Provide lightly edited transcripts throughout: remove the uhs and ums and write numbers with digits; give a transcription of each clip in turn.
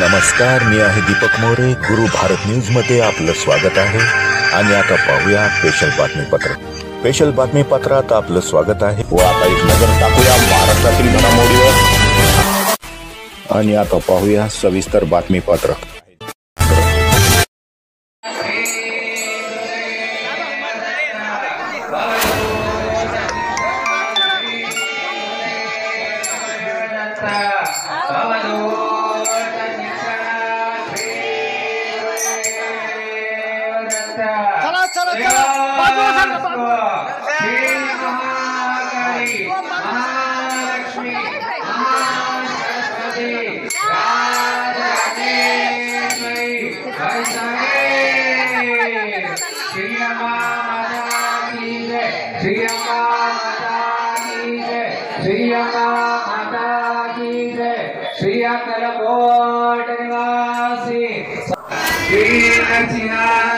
नमस्कार, मी आहे दीपक मोरे. गुरु भारत न्यूज मध्ये आपलं स्वागत आहे. आणि आता पाहूया स्पेशल बातमीपत्र. स्पेशल बातमीपत्रात आपलं स्वागत आहे व आता एक नजर टाकूया महाराष्ट्रातील घडामोडीवर. आणि आता पाहूया सविस्तर बातमीपत्र.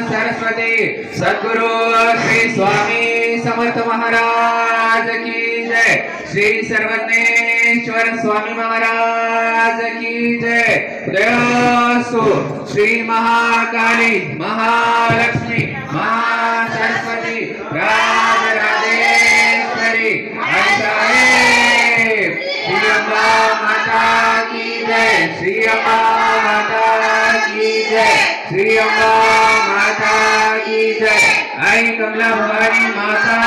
सरस्वती सद्गुरु श्री स्वामी समर्थ महाराज की जय. श्री सर्वज्ञेश्वर स्वामी महाराज की जय. जयोस्तु श्री महाकाली महालक्ष्मी महासरस्वती राजराजेश्वरी साहेब श्री अम्बा माता की जय. श्री अम्बा माता की जय. श्री अम्बा माता की जय. आई कमला भवानी माता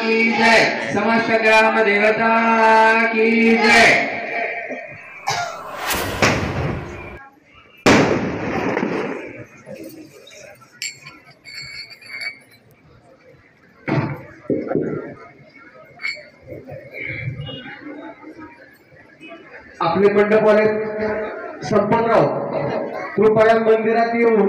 की जय. समस्त ग्राम देवता की जय. आपले मंडपवाले संपतराव कृपया मंदिरात येऊन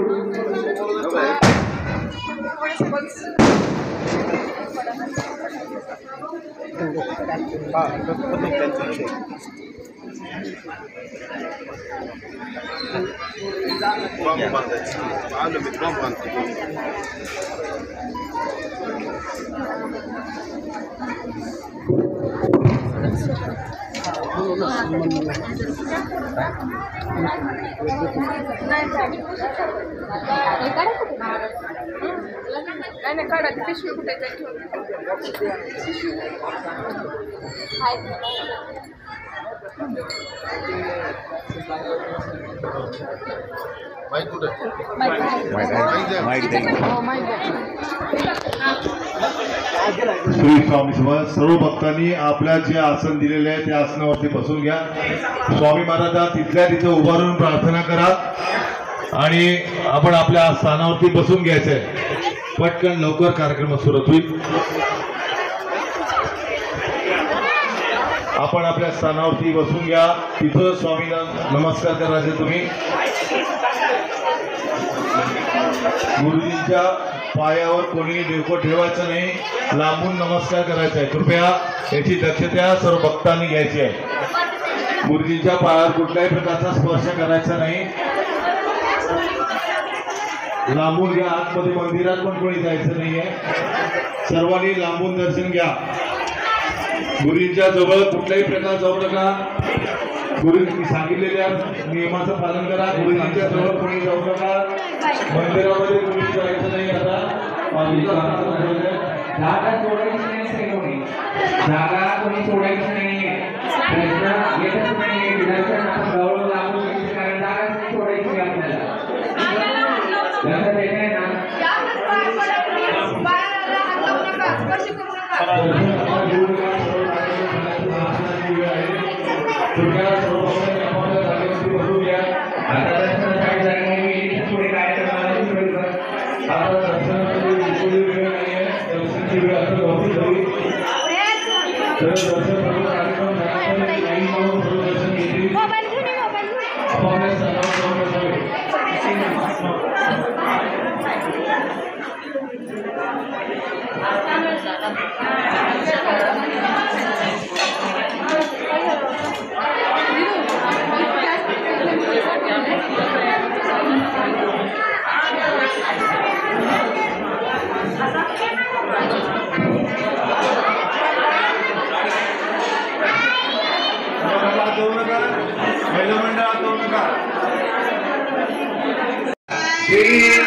श्री स्वामी समर्थ. सर्व भक्तांनी आपल्या जे आसन दिलेले आहे त्या आसनावरती बसून घ्या. स्वामी महाराजा तिथल्या तिथे उभारून प्रार्थना करा आणि आपण आपल्या स्थानावरती बसून घ्यायचंय. पटकन लवकर कार्यक्रम सुरू होईल. आपण आपल्या स्थानावरती बसून घ्या. तिथं स्वामींना नमस्कार करायचे. तुम्ही गुरुजींच्या पायावर कोणी डोकं ठेवायचं नाही, लांबून नमस्कार करायचा आहे. कृपया याची दक्षता सर्व भक्तांनी घ्यायची आहे. गुरुजींच्या पायावर कुठल्याही प्रकारचा स्पर्श करायचा नाही. लांबून घ्या. आतमध्ये मंदिरात पण कोणी जायचं नाहीये. सर्वांनी लांबून दर्शन घ्या. गुरुजींच्या जवळ कुठल्याही प्रकार जाऊ नका. गुरुजींनी सांगितलेल्या नियमाचं पालन करा. गुरुजींच्या जवळ कोणी जाऊ नका. मंदिरामध्ये कोणी जायचं नाही. आता जागा सोडायची नाही. कोणी जागा कोणी सोडायची नाहीये. प्रश्न येतच नाहीये. विधानसभा आपण गौरव लागू घ्यायची कारण जागाच नाही सोडायची आपल्याला. लक्षात येत आहे ना.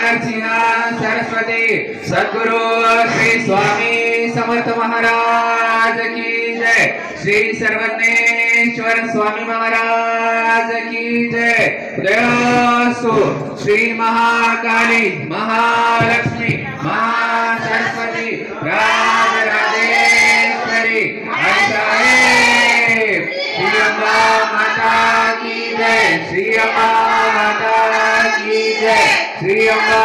नरसिंह सरस्वती सद्गुरु श्री स्वामी समर्थ महाराज की जय, श्री सर्वज्ञेश्वर स्वामी महाराज की जय। उदयास्तु श्री महाकाली महालक्ष्मी महासरस्वती राजराजेश्वरी साहेब श्री अम्बा माता की जय, श्री अम्बा माता की जय, श्री अम्बा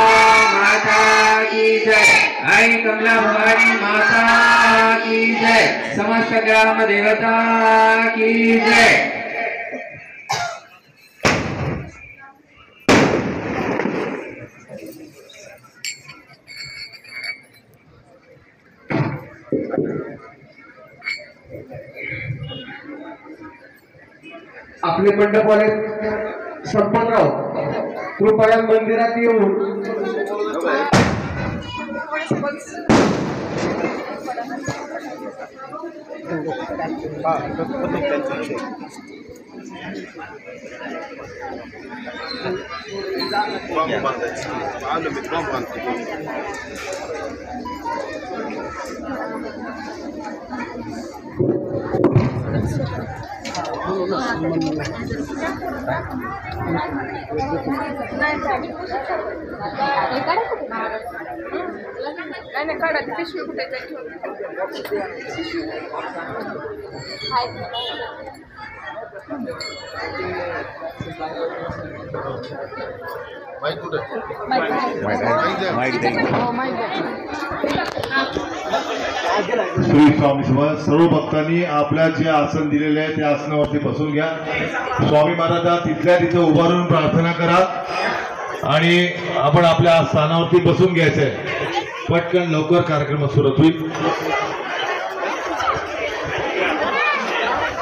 माता की जय। आई कमला भवानी माता की जय, समस्त ग्राम देवता की जय। आपले मंडपवाले संपतराव कृपया मंदिरात येऊन श्री स्वामी समर्थ सर्व भक्तांनी आपल्या जे आसन दिलेले आहे त्या आसनावरती बसून घ्या। स्वामी महाराजा तिथल्या तिथे उभारून प्रार्थना करा आणि आपण आपल्या स्थानावरती बसून घ्यायचंय। पटकन लवकर कार्यक्रम सुरू होईल।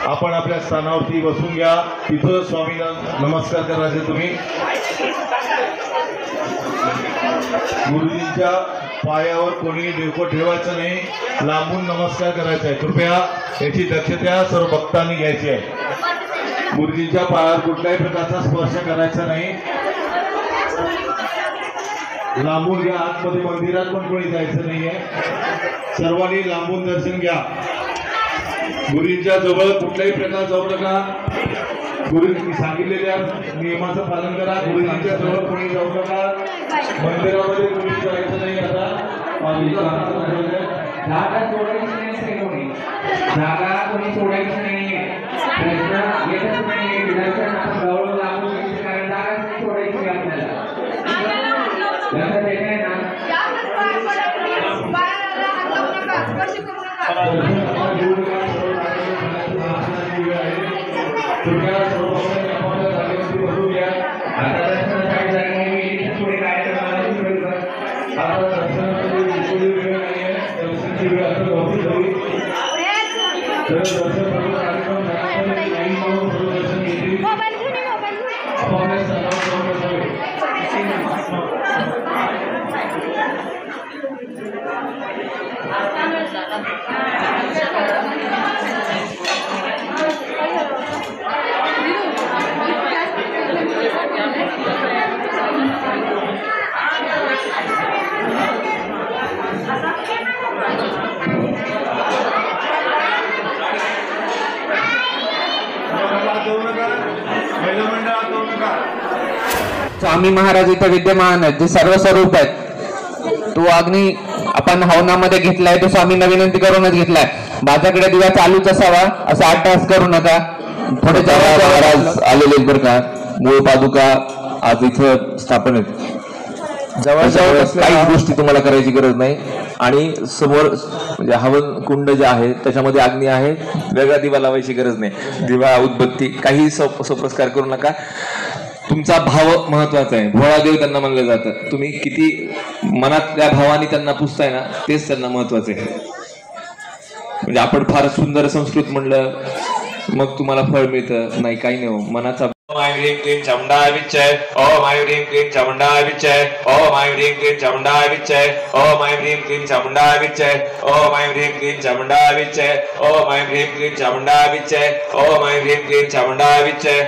आपण आपल्या स्थानावरती बसून घ्या, तिथं स्वामींना नमस्कार करायचे तुम्ही। गुरुजींच्या पायावर कोणी डोकं ठेवायचं नाही, लांबून नमस्कार करायचा आहे। कृपया याची दक्षता सर्व भक्तांनी घ्यायची आहे। गुरुजींच्या पायावर कुठल्याही प्रकारचा स्पर्श करायचा नाही, लांबून घ्या। आतमध्ये मंदिरात पण कोणी जायचं नाहीये, सर्वांनी लांबून दर्शन घ्या। गुरुजींच्या जवळ कुठल्याही प्रकार जाऊ नका, गुरुजींनी सांगितलेल्या नियमाचं पालन करा। गुरुजींच्या जवळ कोणी जाऊ नका, मंदिरामध्ये कोणी जायचं नाही। आता जागा सोडायची नाही, कोणी जागा कोणी सोडायची नाही, प्रश्न येतच नाही। विधानसभा आपण जवळ लागू कारण जागा नाही सोडायची आपल्याला, लक्षात येत आहे ना? स्वामी महाराज इथे विद्यमान आहेत, जे सर्व स्वरूप आहेत। तो अग्नी आपण हवनामध्ये घेतलाय, तो स्वामींना विनंती करूनच घेतलाय। माझ्याकडे दिवा चालूच असावा असं आट्टास करू नका। थोडे महाराज आलेले बरं का, मूळ पादुका आज इथं स्थापन आहेत। जवळजवळ काही गोष्टी तुम्हाला करायची गरज नाही। आणि समोर म्हणजे हवन कुंड जे आहे त्याच्यामध्ये अग्नी आहे, वेगळा दिवा लावायची गरज नाही। दिवा उदबत्ती काही सोपस्कार करू नका। तुमचा भाव महत्वाचा आहे। भोळा देव त्यांना म्हणलं जातं, तुम्ही किती मनातल्या भावाने त्यांना पुजताय ना तेच त्यांना महत्वाचे आहे। म्हणजे आपण फार सुंदर संस्कृत म्हणलं मग तुम्हाला फळ मिळतं नाही, काही नाही हो। मनाचा ओम ऐं ह्रीं क्लीं चामुंडाय विच्चय, ओम ऐं ह्रीं क्लीं चामुंडाय विच्चय, ओम ऐं ह्रीं क्लीं चामुंडाय विच्चय, ओम ऐं ह्रीं क्लीं चामुंडाय विच्चय, ओम ऐं ह्रीं क्लीं चामुंडाय विच्चय, ओम ऐं ह्रीं क्लीं चामुंडाय विच्चय, ओम ऐं ह्रीं क्लीं चामुंडाय विच्चय।